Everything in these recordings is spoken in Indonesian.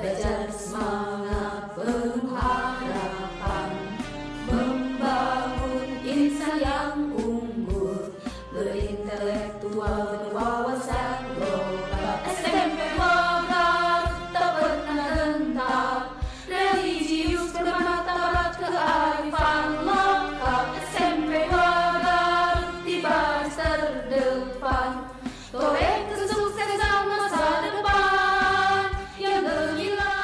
belajar semangat penuh harapan, membangun insan yang unggul, berintelektual, berwawasan global. SMP Wagar tak pernah gentar, religius bermartabat kearifan lokal. SMP Wagar di baris terdepan, torek kesuksesan masa depan yang gemilang.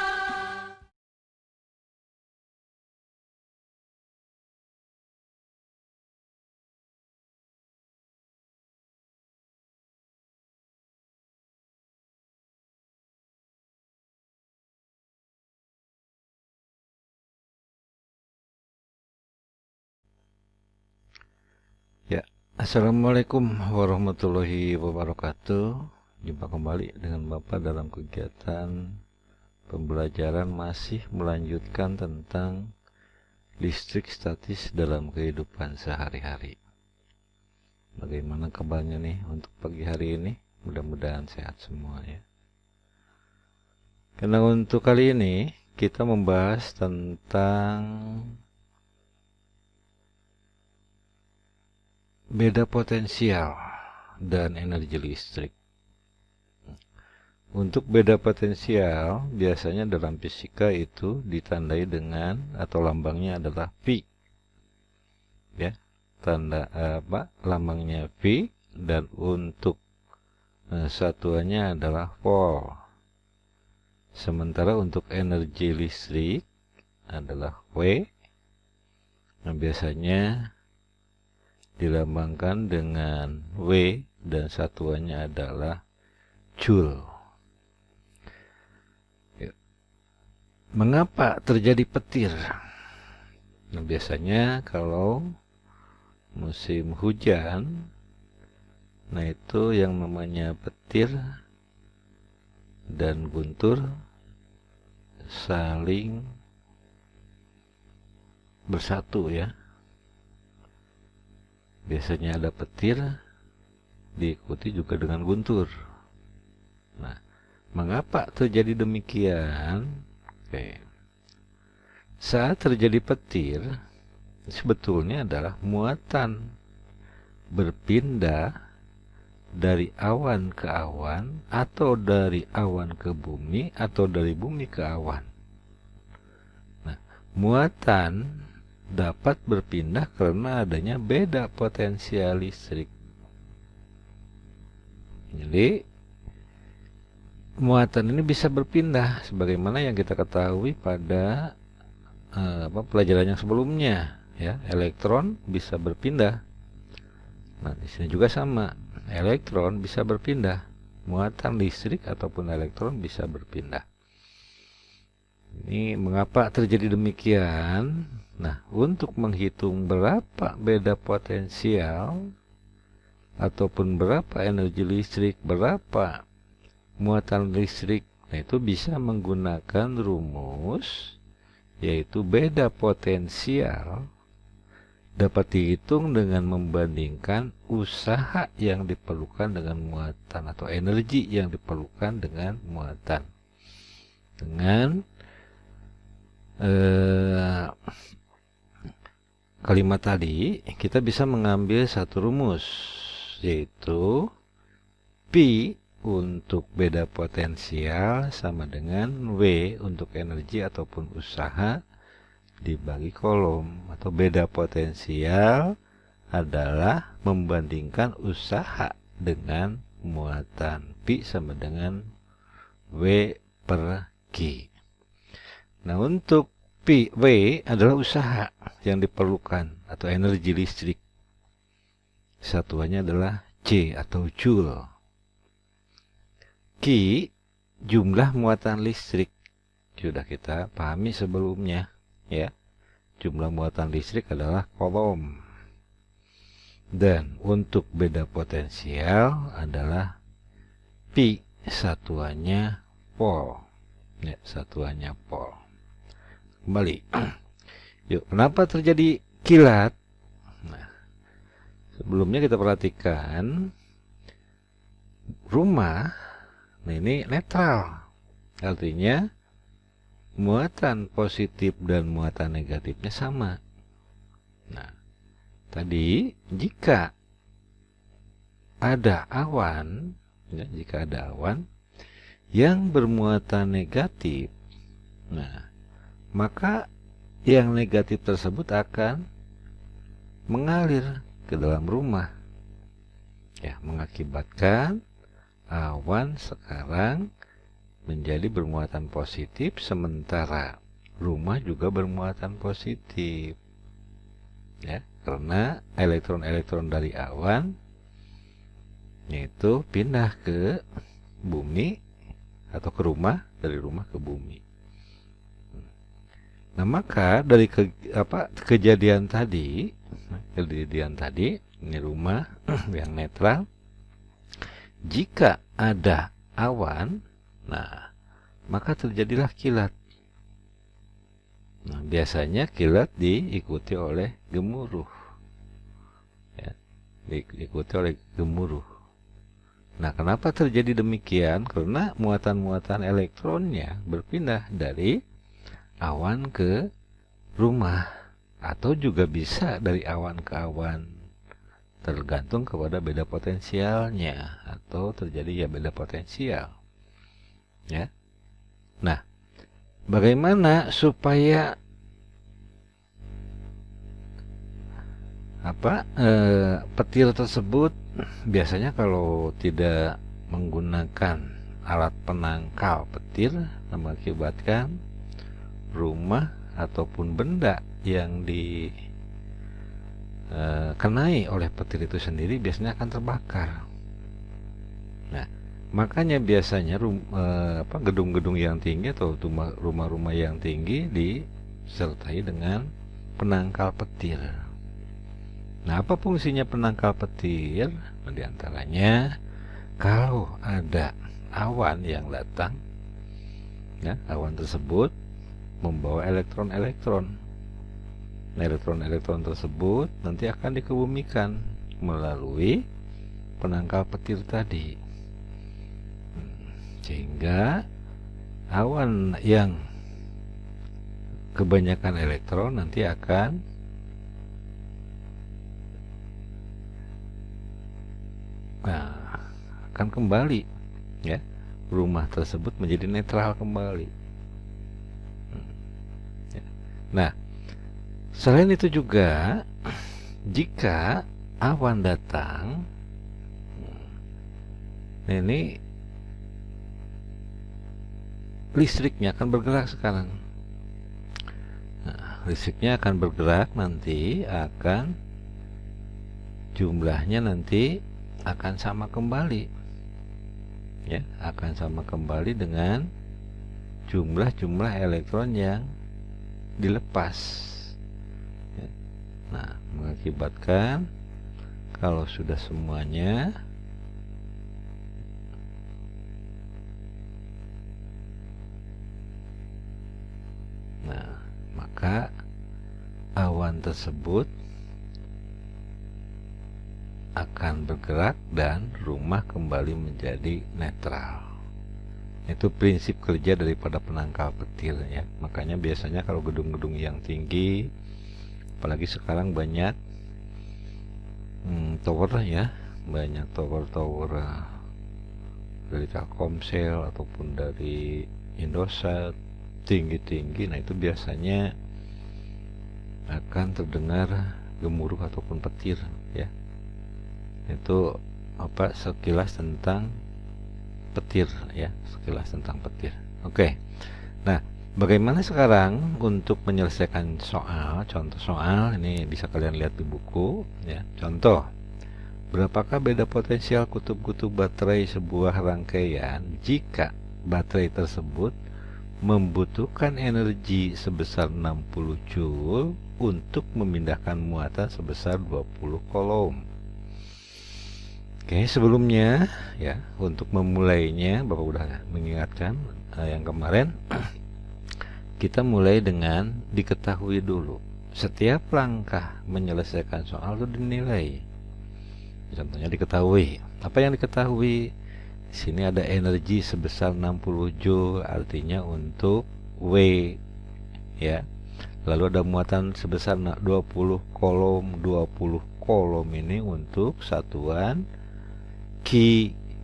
Ya, Assalamualaikum warahmatullahi wabarakatuh. Jumpa kembali dengan Bapak dalam kegiatan pembelajaran masih melanjutkan tentang listrik statis dalam kehidupan sehari-hari. Bagaimana kabarnya nih untuk pagi hari ini? Mudah-mudahan sehat semua ya. Karena untuk kali ini kita membahas tentang beda potensial dan energi listrik. Untuk beda potensial biasanya dalam fisika itu ditandai dengan atau lambangnya adalah V. Ya, lambangnya V, dan untuk satuannya adalah volt. Sementara untuk energi listrik adalah W. Nah, biasanya dilambangkan dengan W dan satuannya adalah joule. Mengapa terjadi petir? Nah, biasanya kalau musim hujan, nah itu yang namanya petir dan guntur saling bersatu ya. Biasanya ada petir diikuti juga dengan guntur. Nah, mengapa terjadi demikian? Oke. Saat terjadi petir, sebetulnya adalah muatan berpindah dari awan ke awan, atau dari awan ke bumi, atau dari bumi ke awan. Nah, muatan dapat berpindah karena adanya beda potensial listrik. Jadi muatan ini bisa berpindah sebagaimana yang kita ketahui pada pelajaran yang sebelumnya ya, elektron bisa berpindah. Nah, di sini juga sama, elektron bisa berpindah, muatan listrik ataupun elektron bisa berpindah. Ini mengapa terjadi demikian? Nah, untuk menghitung berapa beda potensial ataupun berapa energi listrik, berapa muatan listrik, nah itu bisa menggunakan rumus, yaitu beda potensial dapat dihitung dengan membandingkan usaha yang diperlukan dengan muatan, atau energi yang diperlukan dengan muatan. Dengan kalimat tadi kita bisa mengambil satu rumus, yaitu P untuk beda potensial sama dengan W untuk energi ataupun usaha dibagi kolom, atau beda potensial adalah membandingkan usaha dengan muatan. P sama dengan W per Q. Nah, untuk W adalah usaha yang diperlukan atau energi listrik. Satuannya adalah C atau joule. Q jumlah muatan listrik. Sudah kita pahami sebelumnya ya. Jumlah muatan listrik adalah kolom. Dan untuk beda potensial adalah P, satuannya volt. Ya, satuannya volt. Kembali. Yuk, kenapa terjadi kilat? Nah, sebelumnya kita perhatikan rumah. Nah, ini netral. Artinya muatan positif dan muatan negatifnya sama. Nah, tadi jika ada awan, ya, jika ada awan yang bermuatan negatif, nah, maka yang negatif tersebut akan mengalir ke dalam rumah, ya, mengakibatkan awan sekarang menjadi bermuatan positif, sementara rumah juga bermuatan positif, ya, karena elektron-elektron dari awan yaitu pindah ke bumi atau ke rumah, dari rumah ke bumi. Nah, maka dari kejadian tadi, ini rumah yang netral, jika ada awan, nah, maka terjadilah kilat. Nah, biasanya kilat diikuti oleh gemuruh, ya, diikuti oleh gemuruh. Nah, kenapa terjadi demikian? Karena muatan-muatan elektronnya berpindah dari awan ke rumah, atau juga bisa dari awan ke awan, tergantung kepada beda potensialnya, atau terjadi ya beda potensial, ya. Nah, bagaimana supaya petir tersebut, biasanya kalau tidak menggunakan alat penangkal petir, mengakibatkan rumah ataupun benda yang dikenai oleh petir itu sendiri biasanya akan terbakar. Nah, makanya biasanya gedung-gedung yang tinggi atau rumah-rumah yang tinggi disertai dengan penangkal petir. Nah, apa fungsinya penangkal petir? Nah, di antaranya kalau ada awan yang datang, ya, awan tersebut membawa elektron-elektron. Nah, elektron-elektron tersebut nanti akan dikebumikan melalui penangkal petir tadi, sehingga awan yang kebanyakan elektron nanti akan kembali, ya, rumah tersebut menjadi netral kembali. Nah, selain itu juga, jika awan datang, ini listriknya akan bergerak sekarang. Nah, listriknya akan bergerak, nanti akan jumlahnya nanti akan sama kembali, ya, akan sama kembali dengan jumlah elektron yang dilepas, ya. Nah, mengakibatkan kalau sudah semuanya maka awan tersebut akan bergerak dan rumah kembali menjadi netral. Itu prinsip kerja daripada penangkal petir, ya. Makanya biasanya kalau gedung-gedung yang tinggi, apalagi sekarang banyak tower, ya, banyak tower dari Telkomsel ataupun dari Indosat tinggi-tinggi. Nah, itu biasanya akan terdengar gemuruh ataupun petir, ya. Itu sekilas tentang petir, ya, sekilas tentang petir. Oke. Nah, bagaimana sekarang untuk menyelesaikan contoh soal ini? Bisa kalian lihat di buku, ya. Contoh, berapakah beda potensial kutub-kutub baterai sebuah rangkaian jika baterai tersebut membutuhkan energi sebesar 60 Joule untuk memindahkan muatan sebesar 20 kolom? Oke, sebelumnya, ya, untuk memulainya, Bapak udah mengingatkan yang kemarin. Kita mulai dengan diketahui dulu. Setiap langkah menyelesaikan soal itu dinilai. Contohnya diketahui. Apa yang diketahui? Di sini ada energi sebesar 60 Joule, artinya untuk W, ya. Lalu ada muatan sebesar 20 kolom. 20 kolom ini untuk satuan Q.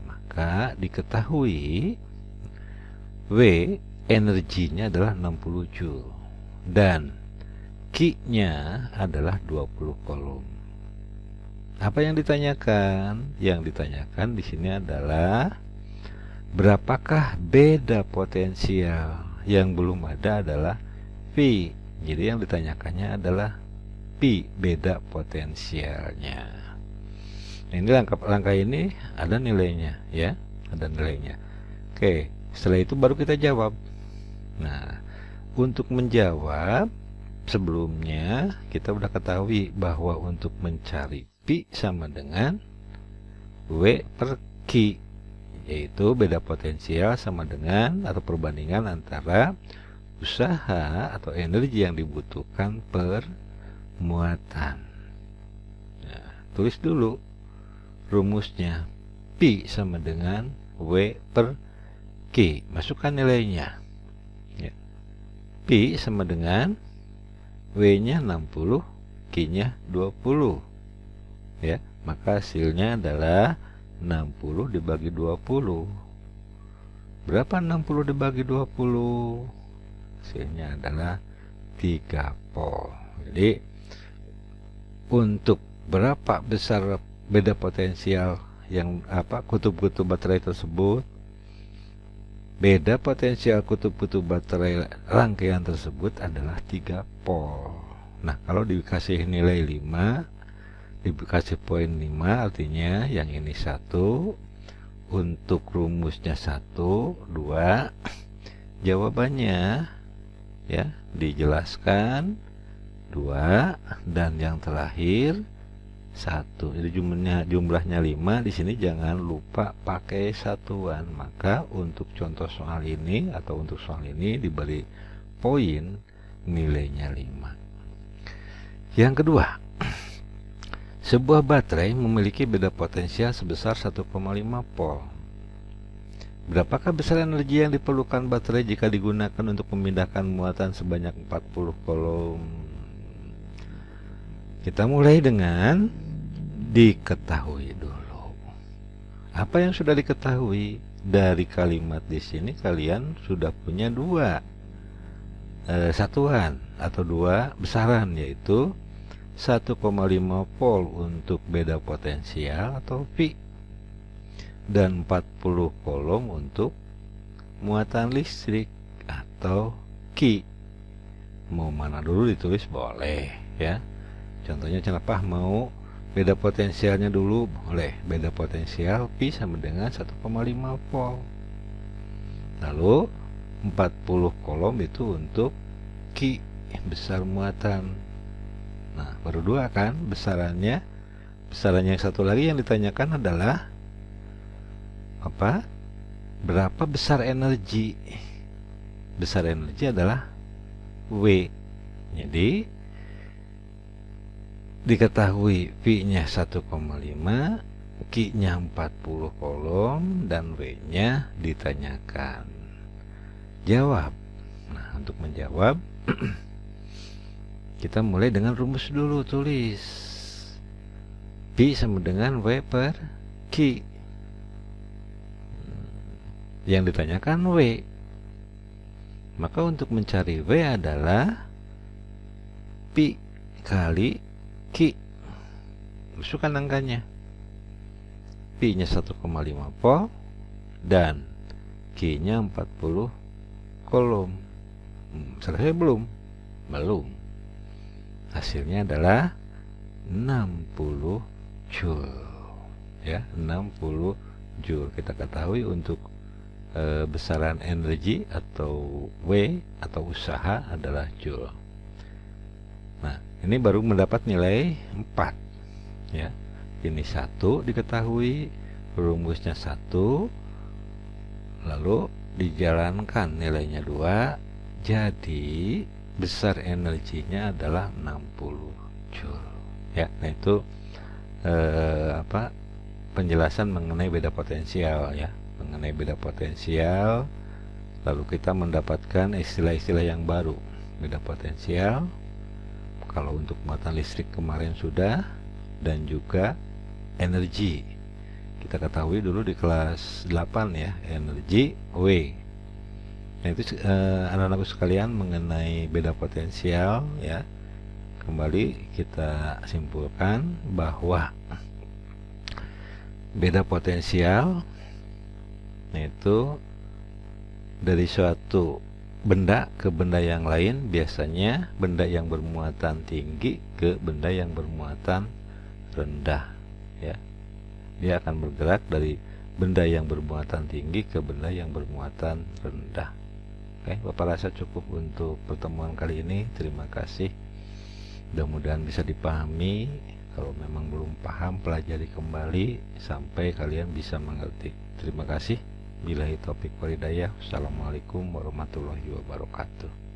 Maka diketahui W energinya adalah 60 Joule dan Q-nya adalah 20 kolom. Apa yang ditanyakan? Yang ditanyakan di sini adalah berapakah beda potensial. Yang belum ada adalah V. Jadi yang ditanyakannya adalah P, beda potensialnya. Nah, ini langkah ini ada nilainya, ya, ada nilainya. Oke, setelah itu baru kita jawab. Nah, untuk menjawab sebelumnya kita udah ketahui bahwa untuk mencari P sama dengan W per Q, yaitu beda potensial sama dengan atau perbandingan antara usaha atau energi yang dibutuhkan per muatan. Nah, tulis dulu rumusnya. P sama dengan W per Q. Masukkan nilainya. Ya. P sama dengan W-nya 60, Q-nya 20. Ya, maka hasilnya adalah 60 dibagi 20. Berapa 60 dibagi 20? Hasilnya adalah 3 volt. Jadi untuk berapa besar beda potensial yang kutub-kutub baterai tersebut, beda potensial kutub-kutub baterai rangkaian tersebut adalah 3 volt. Nah, kalau dikasih nilai 5, dikasih poin 5, artinya yang ini 1, untuk rumusnya 1, 2, jawabannya ya dijelaskan 2, dan yang terakhir 1. Jadi jumlahnya 5. Di sini jangan lupa pakai satuan. Maka untuk contoh soal ini atau untuk soal ini diberi poin nilainya 5. Yang kedua, sebuah baterai memiliki beda potensial sebesar 1,5 volt. Berapakah besar energi yang diperlukan baterai jika digunakan untuk memindahkan muatan sebanyak 40 kolom? Kita mulai dengan diketahui dulu. Apa yang sudah diketahui? Dari kalimat di sini kalian sudah punya dua satuan atau dua besaran, yaitu 1,5 volt untuk beda potensial atau V, dan 40 kolom untuk muatan listrik atau Q. Mau mana dulu ditulis boleh, ya. Contohnya kenapa mau beda potensialnya dulu, boleh. Beda potensial P sama dengan 1,5 volt. Lalu 40 kolom itu untuk Q, besar muatan. Nah, baru dua kan besarannya. Besarannya yang satu lagi yang ditanyakan adalah apa? Berapa besar energi? Besar energi adalah W. Jadi diketahui V-nya 1,5, Q-nya 40 kolom, dan W-nya ditanyakan. Jawab. Nah, untuk menjawab kita mulai dengan rumus dulu. Tulis P sama dengan W per Q. Yang ditanyakan W. Maka untuk mencari W adalah P kali Q. Masukkan angkanya. P-nya 1,5 volt dan Q-nya 40 kolom. Selesai belum? Belum. Hasilnya adalah 60 Joule. Ya, 60 Joule. Kita ketahui untuk besaran energi atau W atau usaha adalah Joule. Nah, ini baru mendapat nilai 4, ya. Ini 1 diketahui, rumusnya 1, lalu dijalankan nilainya 2, jadi besar energinya adalah 60 Joule, ya. Nah, itu penjelasan mengenai beda potensial, ya. Mengenai beda potensial lalu kita mendapatkan istilah-istilah yang baru. Beda potensial, kalau untuk muatan listrik kemarin sudah, dan juga energi. Kita ketahui dulu di kelas 8 ya, energi W. Nah itu anak-anakku sekalian mengenai beda potensial ya. Kembali kita simpulkan bahwa beda potensial itu dari suatu benda ke benda yang lain, biasanya benda yang bermuatan tinggi ke benda yang bermuatan rendah ya. Dia akan bergerak dari benda yang bermuatan tinggi ke benda yang bermuatan rendah. Oke, Bapak rasa cukup untuk pertemuan kali ini. Terima kasih. Mudah-mudahan bisa dipahami. Kalau memang belum paham, pelajari kembali sampai kalian bisa mengerti. Terima kasih. Billahi taufik wal hidayah. Assalamualaikum warahmatullahi wabarakatuh.